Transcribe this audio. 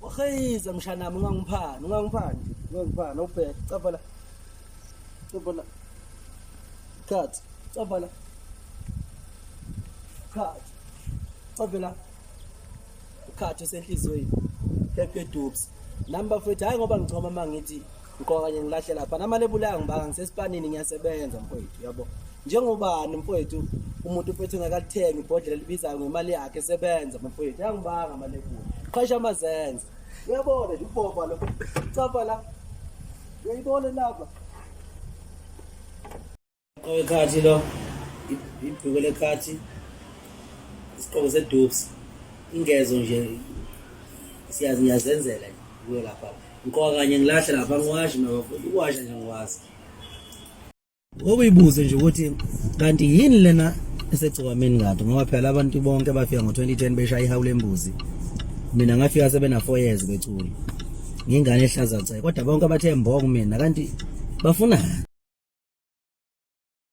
wahiza mshana nami ungangiphani ubheke capha la cut capha la cut esenhlizweni phephe dubs number futhi hayi ngoba ngichoma mangithi ngqoka kanye ngilahle lapha namalebula angibanga ngisesipanini ngiyasebenza mfowethu yabo njengobani mfowethu umuntu mfowethu ngakalithenga ibhodlela libizayo ngemali yakhe esebenza mfowethu yangibanga amalebula qhasha amazenze uyabona nje ubhoba lo capha la uyayibona lapha ekhathi lo ibhuku lekhathi isiqoko sedubs ingezo nje siyazi ngiyazenzela kuyo lapha ngqoka kanye ngilahle lapha ngiwashi uwasha nje ngiwazi okuyibuze nje ukuthi kanti yini lena esegciwameni kade ngoba phela abantu bonke bafika ngo2010 beshaya ihawu lembuzi mina ngafika sebena 4 years bethuli ngingane ehlaza cha kodwa bonke abathe mbongo mina kanti bafuna